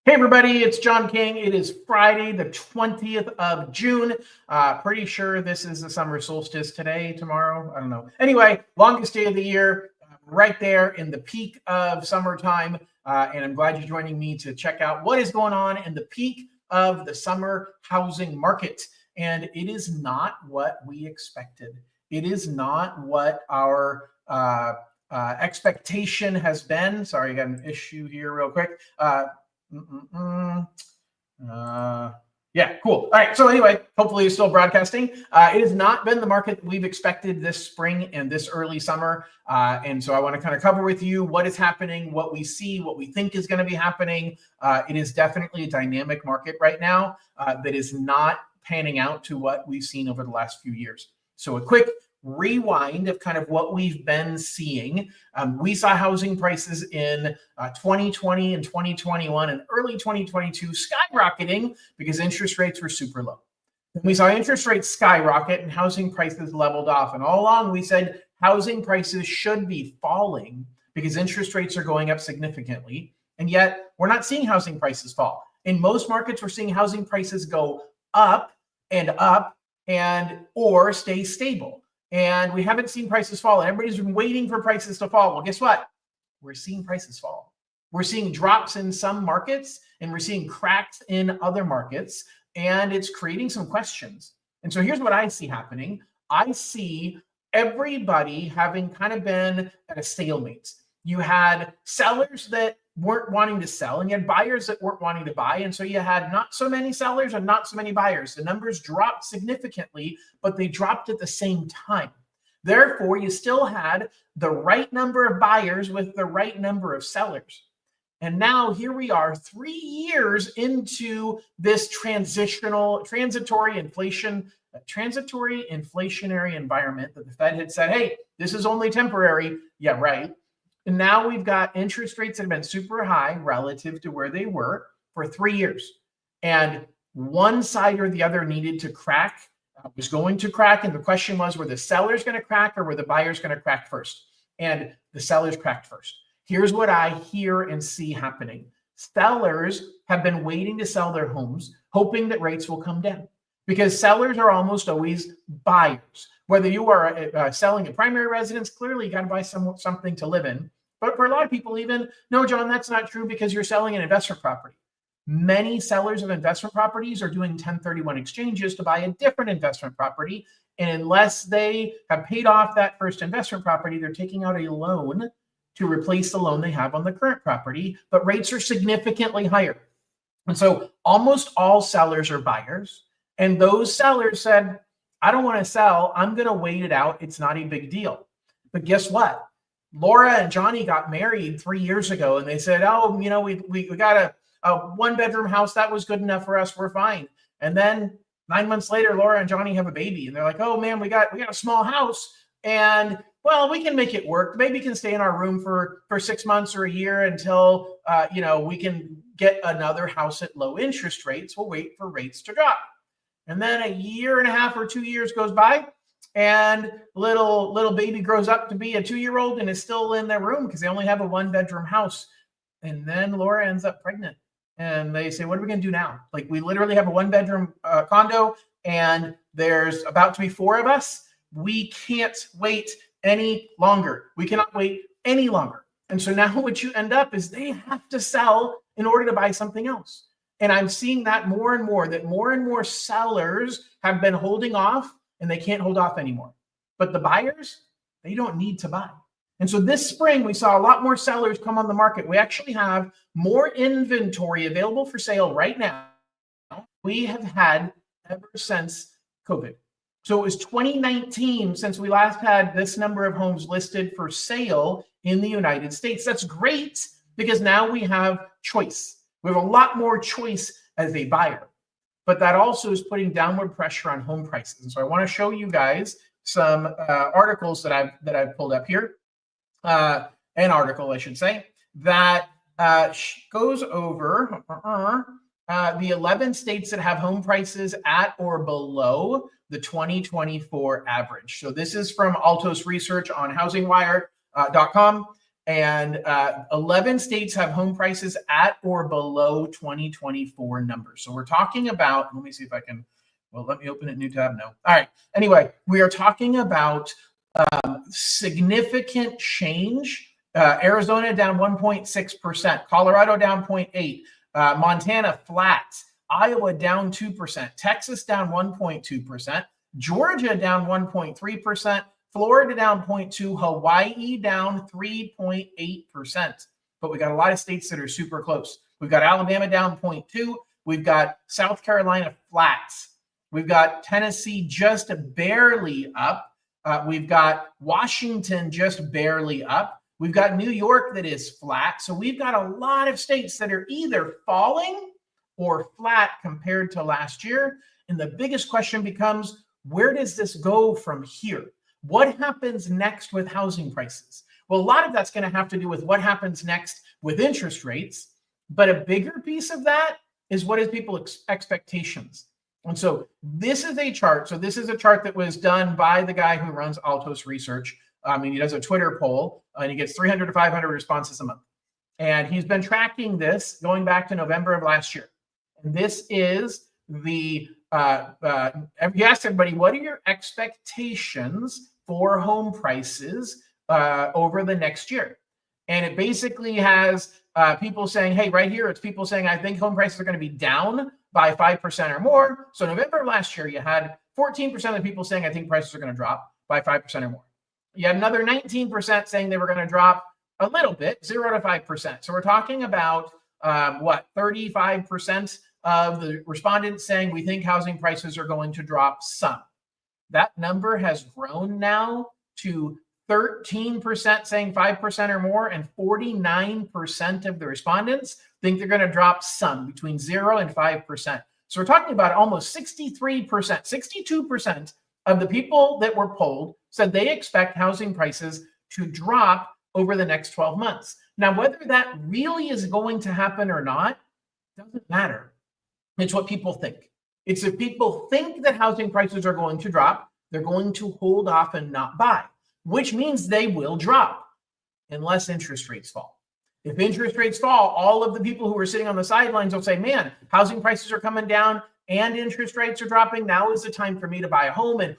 Hey everybody, it's John King. It is Friday, the 20th of June. Pretty sure this is the summer solstice today, tomorrow. I don't know. Anyway, longest day of the year, right there in the peak of summertime. And I'm glad you're joining me to check out what is going on in the peak of the summer housing market. And it is not what we expected. It is not what our expectation has been. Sorry, I got an issue here real quick. Yeah, cool. All right. So anyway, hopefully it's still broadcasting. It has not been the market that we've expected this spring and this early summer. And so I want to kind of cover with you what is happening, what we see, what we think is going to be happening. It is definitely a dynamic market right now that is not panning out to what we've seen over the last few years. So a quick rewind of kind of what we've been seeing. We saw housing prices in 2020 and 2021 and early 2022 skyrocketing because interest rates were super low. And we saw interest rates skyrocket and housing prices leveled off. And all along we said housing prices should be falling because interest rates are going up significantly. And yet we're not seeing housing prices fall. In most markets, we're seeing housing prices go up and or stay stable. And we haven't seen prices fall. And everybody's been waiting for prices to fall. Well, guess what? We're seeing prices fall. We're seeing drops in some markets, and we're seeing cracks in other markets, and it's creating some questions. And so here's what I see happening. I see everybody having kind of been at a stalemate. You had sellers that weren't wanting to sell, and you had buyers that weren't wanting to buy. And so you had not so many sellers and not so many buyers. The numbers dropped significantly, but they dropped at the same time. Therefore, you still had the right number of buyers with the right number of sellers. And now here we are 3 years into this transitory inflationary environment that the Fed had said, hey, this is only temporary. Yeah, right. And now we've got interest rates that have been super high relative to where they were for 3 years. And one side or the other needed to crack, was going to crack. And the question was, were the sellers going to crack or were the buyers going to crack first? And the sellers cracked first. Here's what I hear and see happening. Sellers have been waiting to sell their homes, hoping that rates will come down because sellers are almost always buyers. Whether you are selling a primary residence, clearly you got to buy something to live in. But for a lot of people even, no, John, that's not true because you're selling an investment property. Many sellers of investment properties are doing 1031 exchanges to buy a different investment property. And unless they have paid off that first investment property, they're taking out a loan to replace the loan they have on the current property, but rates are significantly higher. And so almost all sellers are buyers. And those sellers said, I don't want to sell. I'm going to wait it out. It's not a big deal. But guess what? Laura and Johnny got married 3 years ago, and they said, oh, you know, we got a one-bedroom house. That was good enough for us. We're fine. And then 9 months later, Laura and Johnny have a baby, and they're like, oh, man, we got a small house, and, well, we can make it work. Maybe we can stay in our room for 6 months or a year until, we can get another house at low interest rates. We'll wait for rates to drop. And then a year and a half or 2 years goes by, and little baby grows up to be a 2-year-old and is still in their room because they only have a one-bedroom house. And then Laura ends up pregnant. And they say, what are we going to do now? Like, we literally have a one-bedroom condo, and there's about to be 4 of us. We can't wait any longer. We cannot wait any longer. And so now what you end up is they have to sell in order to buy something else. And I'm seeing that more and more sellers have been holding off, and they can't hold off anymore. But the buyers, they don't need to buy. And so this spring, we saw a lot more sellers come on the market. We actually have more inventory available for sale right now we have had ever since COVID. So it was 2019 since we last had this number of homes listed for sale in the United States. That's great because now we have choice. We have a lot more choice as a buyer, but that also is putting downward pressure on home prices. And so I want to show you guys some articles that I've pulled up here, an article, I should say, that goes over the 11 states that have home prices at or below the 2024 average. So this is from Altos Research on housingwire.com. And 11 states have home prices at or below 2024 numbers. So we're talking about, let me see if I can, well, let me open a new tab. No. All right. Anyway, we are talking about significant change. Arizona down 1.6%, Colorado down 0.8%, Montana flat, Iowa down 2%, Texas down 1.2%, Georgia down 1.3%, Florida down 0.2%, Hawaii down 3.8%. But we got a lot of states that are super close. We've got Alabama down 0.2%. We've got South Carolina flat. We've got Tennessee just barely up. We've got Washington just barely up. We've got New York that is flat. So we've got a lot of states that are either falling or flat compared to last year. And the biggest question becomes, where does this go from here? What happens next with housing prices? Well, a lot of that's going to have to do with what happens next with interest rates. But a bigger piece of that is what is people's expectations. And so this is a chart. So this is a chart that was done by the guy who runs Altos Research. And he does a Twitter poll, and he gets 300 to 500 responses a month. And he's been tracking this going back to November of last year. And this is the he asked everybody, what are your expectations for home prices over the next year? And it basically has people saying, hey, right here, it's people saying, I think home prices are going to be down by 5% or more. So November of last year, you had 14% of the people saying, I think prices are going to drop by 5% or more. You had another 19% saying they were going to drop a little bit, 0 to 5%. So we're talking about 35% of the respondents saying we think housing prices are going to drop some. That number has grown now to 13% saying 5% or more, and 49% of the respondents think they're going to drop some, between 0 and 5%. So we're talking about almost 63%, 62% of the people that were polled said they expect housing prices to drop over the next 12 months. Now, whether that really is going to happen or not, doesn't matter. It's what people think. It's if people think that housing prices are going to drop, they're going to hold off and not buy, which means they will drop unless interest rates fall. If interest rates fall, all of the people who are sitting on the sidelines will say, man, housing prices are coming down and interest rates are dropping. Now is the time for me to buy a home. And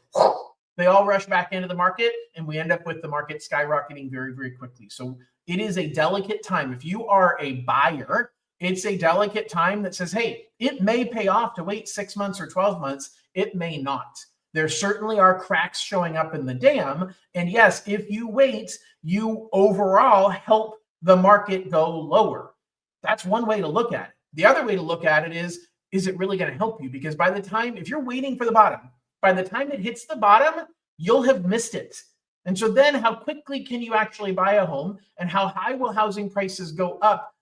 they all rush back into the market, and we end up with the market skyrocketing very, very quickly. So it is a delicate time. If you are a buyer, it's a delicate time that says, hey, it may pay off to wait 6 months or 12 months. It may not. There certainly are cracks showing up in the dam. And yes, if you wait, you overall help the market go lower. That's one way to look at it. The other way to look at it is it really going to help you? Because by the time, if you're waiting for the bottom, by the time it hits the bottom, you'll have missed it. And so then how quickly can you actually buy a home, and how high will housing prices go up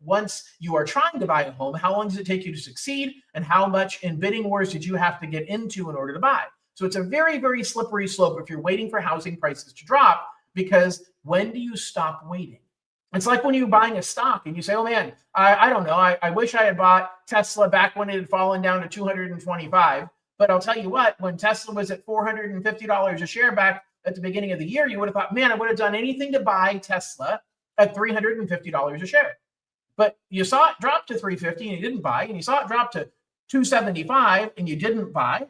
once you are trying to buy a home? How long does it take you to succeed? And how much in bidding wars did you have to get into in order to buy? So it's a very, very slippery slope if you're waiting for housing prices to drop, because when do you stop waiting? It's like when you're buying a stock and you say, oh man, I don't know. I wish I had bought Tesla back when it had fallen down to 225. But I'll tell you what, when Tesla was at $450 a share back at the beginning of the year, you would have thought, man, I would have done anything to buy Tesla at $350 a share. But you saw it drop to $350 and you didn't buy, and you saw it drop to $275 and you didn't buy.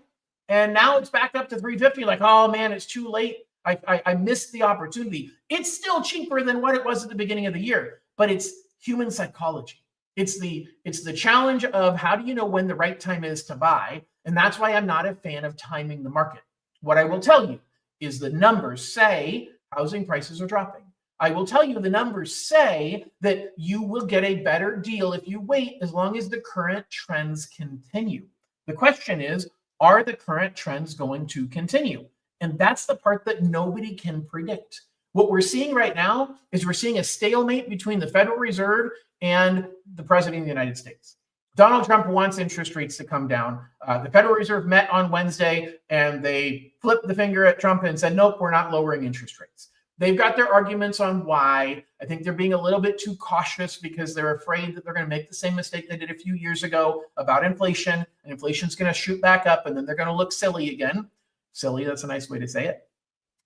And now it's back up to $350. Like, oh man, it's too late. I missed the opportunity. It's still cheaper than what it was at the beginning of the year, but it's human psychology. It's the challenge of how do you know when the right time is to buy? And that's why I'm not a fan of timing the market. What I will tell you is the numbers say housing prices are dropping. I will tell you the numbers say that you will get a better deal if you wait, as long as the current trends continue. The question is, are the current trends going to continue? And that's the part that nobody can predict. What we're seeing right now is we're seeing a stalemate between the Federal Reserve and the President of the United States. Donald Trump wants interest rates to come down. The Federal Reserve met on Wednesday and they flipped the finger at Trump and said, nope, we're not lowering interest rates. They've got their arguments on why. I think they're being a little bit too cautious because they're afraid that they're going to make the same mistake they did a few years ago about inflation, and inflation's going to shoot back up and then they're going to look silly again. Silly, that's a nice way to say it.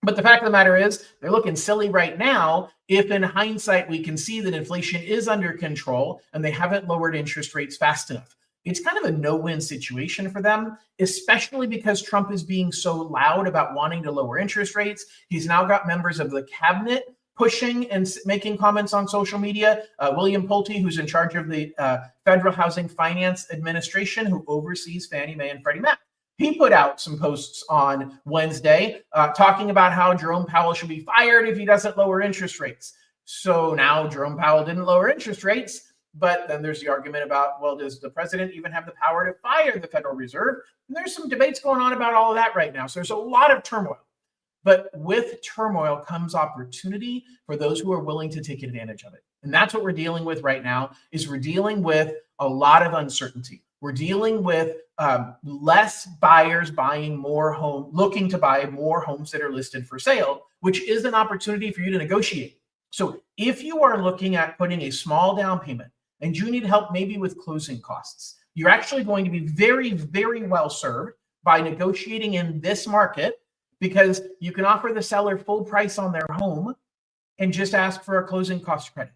But the fact of the matter is, they're looking silly right now if in hindsight we can see that inflation is under control and they haven't lowered interest rates fast enough. It's kind of a no-win situation for them, especially because Trump is being so loud about wanting to lower interest rates. He's now got members of the cabinet pushing and making comments on social media. William Pulte, who's in charge of the Federal Housing Finance Administration, who oversees Fannie Mae and Freddie Mac. He put out some posts on Wednesday talking about how Jerome Powell should be fired if he doesn't lower interest rates. So now Jerome Powell didn't lower interest rates, but then there's the argument about, well, does the president even have the power to fire the Federal Reserve? And there's some debates going on about all of that right now. So there's a lot of turmoil. But with turmoil comes opportunity for those who are willing to take advantage of it. And that's what we're dealing with right now, is we're dealing with a lot of uncertainty. We're dealing with less buyers buying more looking to buy more homes that are listed for sale, which is an opportunity for you to negotiate. So if you are looking at putting a small down payment and you need help maybe with closing costs, you're actually going to be very, very well served by negotiating in this market, because you can offer the seller full price on their home and just ask for a closing cost credit.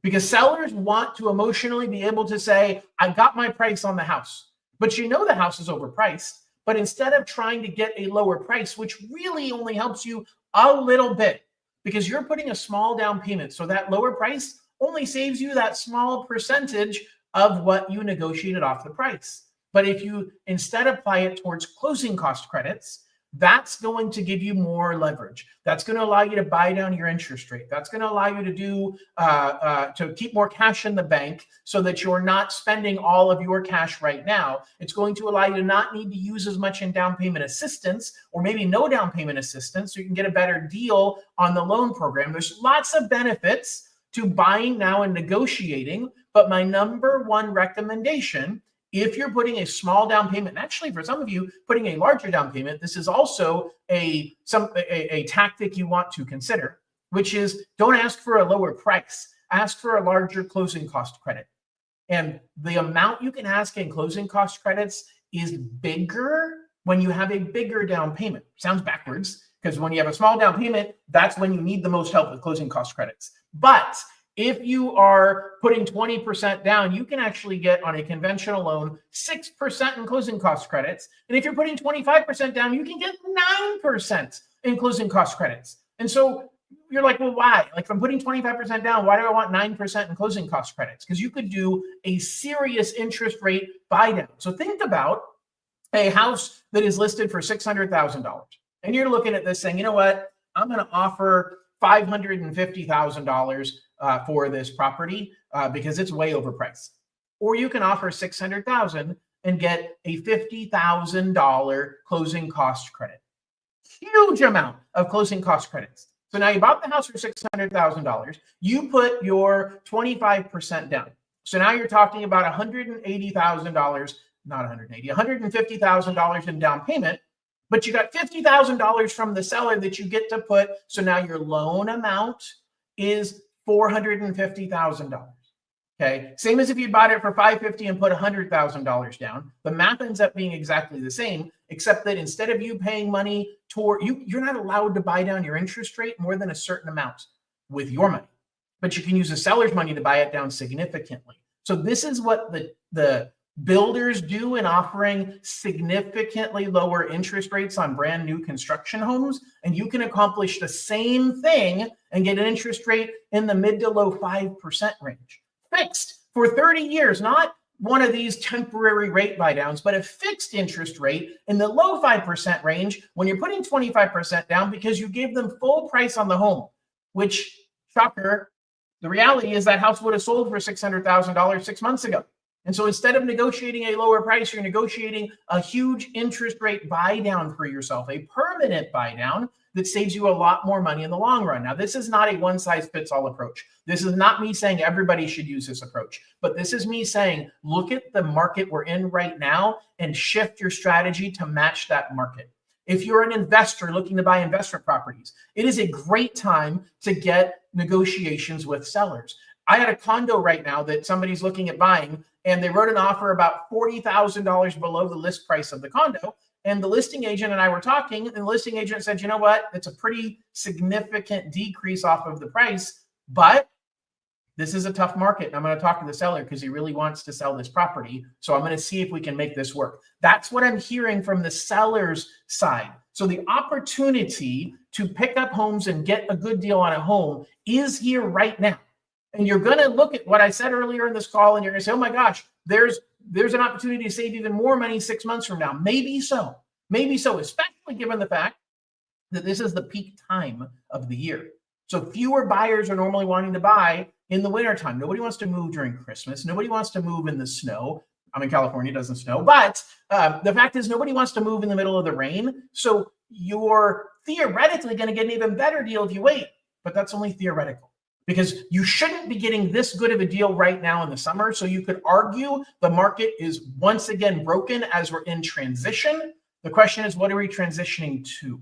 Because sellers want to emotionally be able to say, I got my price on the house, but you know the house is overpriced. But instead of trying to get a lower price, which really only helps you a little bit, because you're putting a small down payment, so that lower price only saves you that small percentage of what you negotiated off the price. But if you instead apply it towards closing cost credits, that's going to give you more leverage. That's going to allow you to buy down your interest rate. That's going to allow you to do to keep more cash in the bank so that you're not spending all of your cash right now. It's going to allow you to not need to use as much in down payment assistance, or maybe no down payment assistance, so you can get a better deal on the loan program. There's lots of benefits to buying now and negotiating, but my number one recommendation, if you're putting a small down payment, and actually for some of you, putting a larger down payment, this is also a tactic you want to consider, which is don't ask for a lower price, ask for a larger closing cost credit. And the amount you can ask in closing cost credits is bigger when you have a bigger down payment. Sounds backwards, because when you have a small down payment, that's when you need the most help with closing cost credits. But if you are putting 20% down, you can actually get on a conventional loan 6% in closing cost credits. And if you're putting 25% down, you can get 9% in closing cost credits. And so you're like, well, why? Like, if I'm putting 25% down, why do I want 9% in closing cost credits? Because you could do a serious interest rate buy down. So think about a house that is listed for $600,000. And you're looking at this saying, you know what? I'm going to offer $550,000 for this property because it's way overpriced. Or you can offer $600,000 and get a $50,000 closing cost credit. Huge amount of closing cost credits. So now you bought the house for $600,000. You put your 25% down. So now you're talking about $180,000, not $150,000 in down payment. But you got $50,000 from the seller that you get to put. So now your loan amount is $450,000. Okay. Same as if you bought it for $550,000 and put $100,000 down. The math ends up being exactly the same, except that instead of you paying money toward you're not allowed to buy down your interest rate more than a certain amount with your money, but you can use the seller's money to buy it down significantly. So this is what the builders do in offering significantly lower interest rates on brand new construction homes. And you can accomplish the same thing and get an interest rate in the mid to low 5% range. Fixed for 30 years, not one of these temporary rate buy downs, but a fixed interest rate in the low 5% range when you're putting 25% down because you gave them full price on the home, which, shocker, the reality is that house would have sold for $600,000 6 months ago. And so instead of negotiating a lower price, you're negotiating a huge interest rate buy down for yourself, a permanent buy down that saves you a lot more money in the long run. Now, this is not a one size fits all approach. This is not me saying everybody should use this approach, but this is me saying, look at the market we're in right now and shift your strategy to match that market. If you're an investor looking to buy investment properties, it is a great time to get negotiations with sellers. I had a condo right now that somebody's looking at buying, and they wrote an offer about $40,000 below the list price of the condo. And the listing agent and I were talking, and the listing agent said, you know what? It's a pretty significant decrease off of the price, but this is a tough market. And I'm going to talk to the seller because he really wants to sell this property. So I'm going to see if we can make this work. That's what I'm hearing from the seller's side. So the opportunity to pick up homes and get a good deal on a home is here right now. And you're going to look at what I said earlier in this call, and you're going to say, oh my gosh, there's an opportunity to save even more money 6 months from now. Maybe so, especially given the fact that this is the peak time of the year. So fewer buyers are normally wanting to buy in the wintertime. Nobody wants to move during Christmas. Nobody wants to move in the snow. I'm in California, it doesn't snow. But the fact is nobody wants to move in the middle of the rain. So you're theoretically going to get an even better deal if you wait. But that's only theoretical, because you shouldn't be getting this good of a deal right now in the summer. So you could argue the market is once again broken as we're in transition. The question is, what are we transitioning to?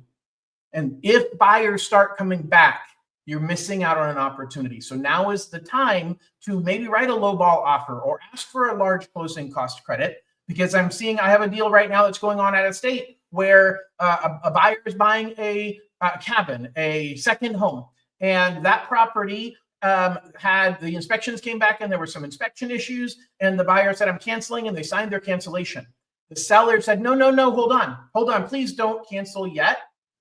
And if buyers start coming back, you're missing out on an opportunity. So now is the time to maybe write a lowball offer or ask for a large closing cost credit, because I have a deal right now that's going on out of state where a buyer is buying a cabin, a second home, and that property had the inspections came back and there were some inspection issues, and the buyer said, I'm canceling, and they signed their cancellation. The seller said, no, hold on, please don't cancel yet.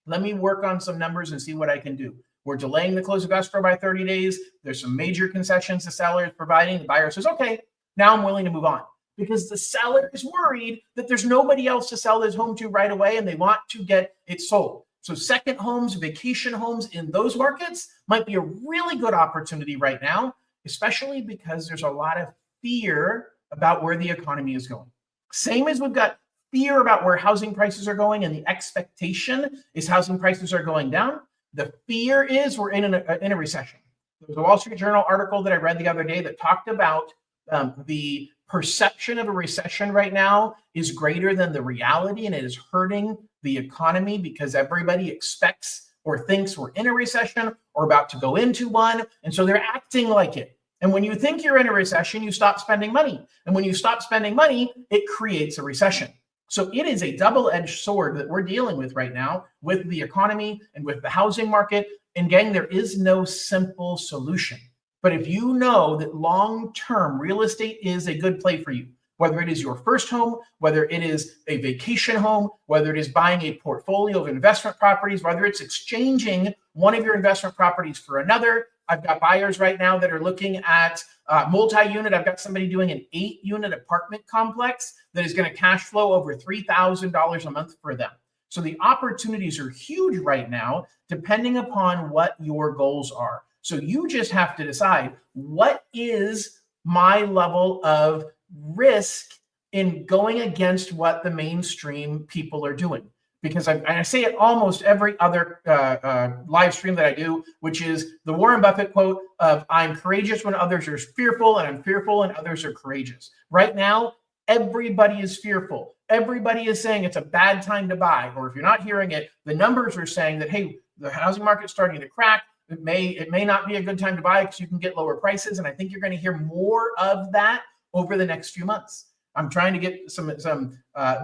Let me work on some numbers and see what I can do. We're delaying the close of escrow by 30 days. There's some major concessions the seller is providing. The buyer says, okay, now I'm willing to move on, because the seller is worried that there's nobody else to sell this home to right away, and they want to get it sold. So second homes, vacation homes in those markets might be a really good opportunity right now, especially because there's a lot of fear about where the economy is going. Same as we've got fear about where housing prices are going, and the expectation is housing prices are going down. The fear is we're in a recession. There was a Wall Street Journal article that I read the other day that talked about the perception of a recession right now is greater than the reality, and it is hurting the economy because everybody expects or thinks we're in a recession or about to go into one. And so they're acting like it. And when you think you're in a recession, you stop spending money. And when you stop spending money, it creates a recession. So it is a double-edged sword that we're dealing with right now with the economy and with the housing market. And gang, there is no simple solution. But if you know that long-term real estate is a good play for you, whether it is your first home, whether it is a vacation home, whether it is buying a portfolio of investment properties, whether it's exchanging one of your investment properties for another. I've got buyers right now that are looking at multi-unit. I've got somebody doing an 8-unit apartment complex that is going to cash flow over $3,000 a month for them. So the opportunities are huge right now, depending upon what your goals are. So you just have to decide, what is my level of risk in going against what the mainstream people are doing? Because I say it almost every other live stream that I do, which is the Warren Buffett quote of, I'm courageous when others are fearful, and I'm fearful when others are courageous. Right now, everybody is fearful. Everybody is saying it's a bad time to buy. Or if you're not hearing it, the numbers are saying that, hey, the housing market's starting to crack. It may not be a good time to buy because you can get lower prices. And I think you're going to hear more of that over the next few months. I'm trying to get some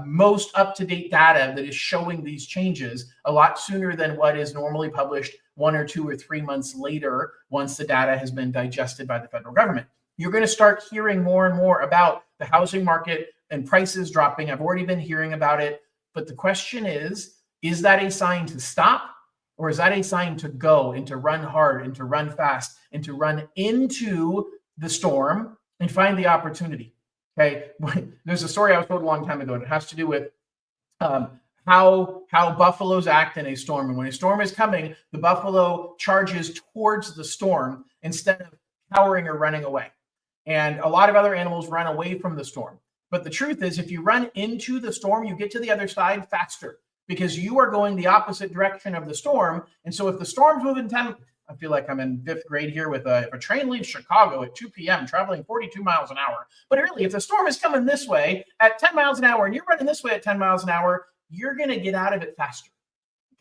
most up-to-date data that is showing these changes a lot sooner than what is normally published 1 or 2 or 3 months later once the data has been digested by the federal government. You're going to start hearing more and more about the housing market and prices dropping. I've already been hearing about it. But the question is that a sign to stop, or is that a sign to go and to run hard and to run fast and to run into the storm and find the opportunity? Okay, there's a story I was told a long time ago, and it has to do with how buffaloes act in a storm. And when a storm is coming, the buffalo charges towards the storm instead of cowering or running away. And a lot of other animals run away from the storm. But the truth is, if you run into the storm, you get to the other side faster because you are going the opposite direction of the storm. And so if the storm's moving 10, I feel like I'm in 5th grade here with if a train leaves Chicago at 2 p.m. traveling 42 miles an hour. But really, if the storm is coming this way at 10 miles an hour and you're running this way at 10 miles an hour, you're going to get out of it faster.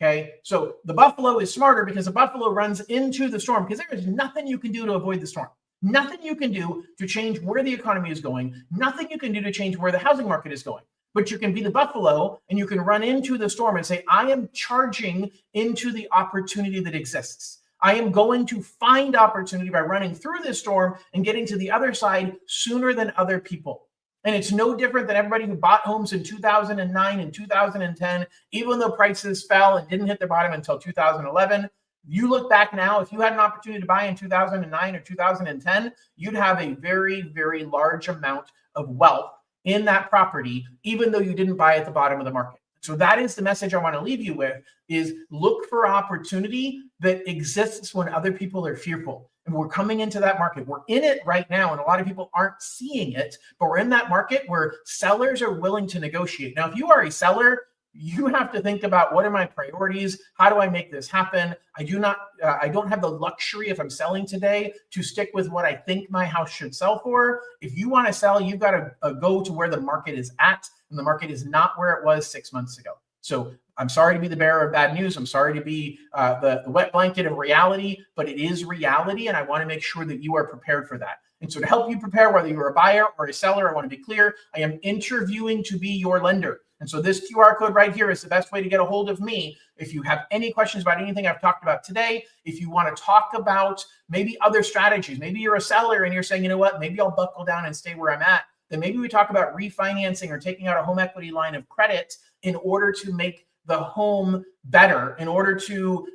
Okay, so the buffalo is smarter because the buffalo runs into the storm because there is nothing you can do to avoid the storm. Nothing you can do to change where the economy is going. Nothing you can do to change where the housing market is going. But you can be the buffalo and you can run into the storm and say, I am charging into the opportunity that exists. I am going to find opportunity by running through this storm and getting to the other side sooner than other people. And it's no different than everybody who bought homes in 2009 and 2010, even though prices fell and didn't hit their bottom until 2011. You look back now, if you had an opportunity to buy in 2009 or 2010, you'd have a very, very large amount of wealth in that property, even though you didn't buy at the bottom of the market. So that is the message I want to leave you with, is look for opportunity that exists when other people are fearful. And we're coming into that market. We're in it right now, and a lot of people aren't seeing it, but we're in that market where sellers are willing to negotiate. Now, if you are a seller, you have to think about, what are my priorities? How do I make this happen? I don't have the luxury, if I'm selling today, to stick with what I think my house should sell for. If you want to sell, you've got to go to where the market is at, and the market is not where it was 6 months ago. So I'm sorry to be the bearer of bad news. I'm sorry to be the wet blanket of reality, but it is reality, and I want to make sure that you are prepared for that. And so to help you prepare, whether you're a buyer or a seller, I want to be clear, I am interviewing to be your lender. And so this QR code right here is the best way to get a hold of me. If you have any questions about anything I've talked about today, if you want to talk about maybe other strategies, maybe you're a seller and you're saying, you know what, maybe I'll buckle down and stay where I'm at, then maybe we talk about refinancing or taking out a home equity line of credit in order to make the home better, in order to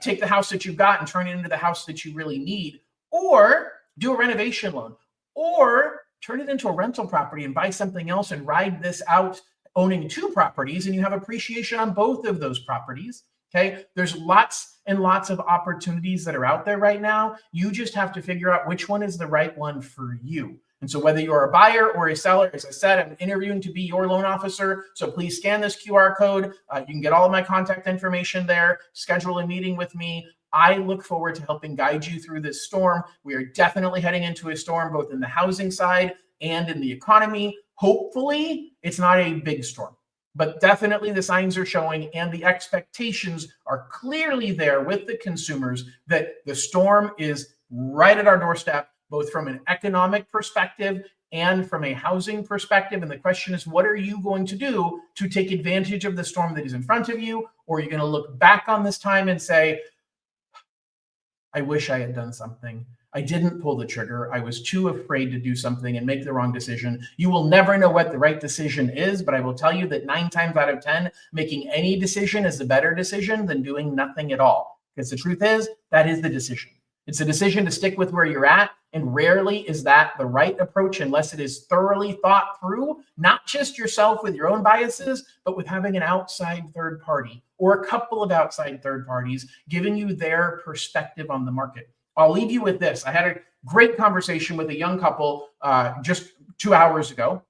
take the house that you've got and turn it into the house that you really need, or do a renovation loan, or turn it into a rental property and buy something else and ride this out owning two properties, and you have appreciation on both of those properties. Okay. There's lots and lots of opportunities that are out there right now. You just have to figure out which one is the right one for you. And so whether you're a buyer or a seller, as I said, I'm interviewing to be your loan officer. So please scan this QR code. You can get all of my contact information there, schedule a meeting with me. I look forward to helping guide you through this storm. We are definitely heading into a storm, both in the housing side and in the economy. Hopefully it's not a big storm, but definitely the signs are showing and the expectations are clearly there with the consumers that the storm is right at our doorstep, both from an economic perspective and from a housing perspective. And the question is, what are you going to do to take advantage of the storm that is in front of you? Or are you going to look back on this time and say, I wish I had done something. I didn't pull the trigger. I was too afraid to do something and make the wrong decision. You will never know what the right decision is, but I will tell you that 9 times out of 10, making any decision is a better decision than doing nothing at all. Because the truth is, that is the decision. It's a decision to stick with where you're at, and rarely is that the right approach unless it is thoroughly thought through, not just yourself with your own biases, but with having an outside third party or a couple of outside third parties giving you their perspective on the market. I'll leave you with this. I had a great conversation with a young couple just 2 hours ago,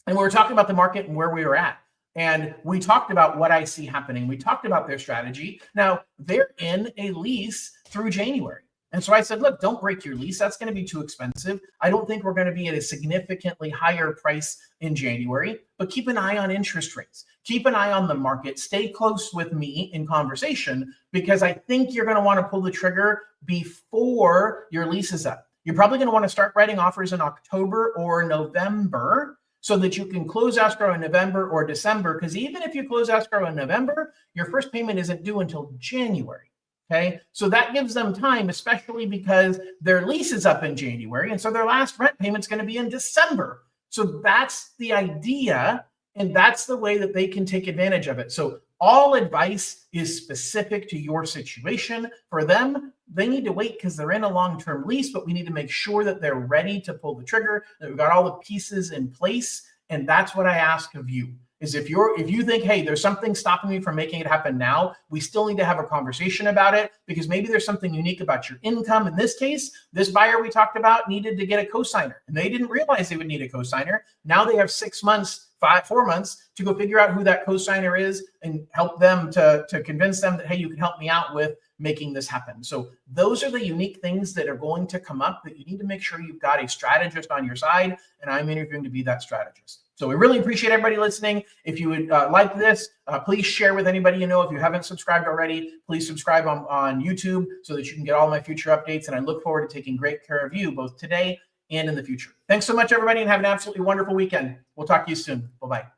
and we were talking about the market and where we were at. And we talked about what I see happening. We talked about their strategy. Now, they're in a lease through January. And so I said, look, don't break your lease. That's going to be too expensive. I don't think we're going to be at a significantly higher price in January, but keep an eye on interest rates. Keep an eye on the market. Stay close with me in conversation, because I think you're going to want to pull the trigger before your lease is up. You're probably going to want to start writing offers in October or November so that you can close escrow in November or December, because even if you close escrow in November, your first payment isn't due until January. Okay, so that gives them time, especially because their lease is up in January. And so their last rent payment is going to be in December. So that's the idea. And that's the way that they can take advantage of it. So all advice is specific to your situation. For them, they need to wait because they're in a long-term lease, but we need to make sure that they're ready to pull the trigger, that we've got all the pieces in place. And that's what I ask of you. Is if you think, hey, there's something stopping me from making it happen now, we still need to have a conversation about it, because maybe there's something unique about your income. In this case, this buyer we talked about needed to get a cosigner, and they didn't realize they would need a cosigner. Now they have 6 months, 4 months to go figure out who that cosigner is and help them to convince them that, hey, you can help me out with making this happen. So those are the unique things that are going to come up that you need to make sure you've got a strategist on your side, and I'm interviewing to be that strategist. So we really appreciate everybody listening. If you would like this, please share with anybody you know. If you haven't subscribed already, please subscribe on YouTube so that you can get all my future updates. And I look forward to taking great care of you both today and in the future. Thanks so much, everybody, and have an absolutely wonderful weekend. We'll talk to you soon. Bye-bye.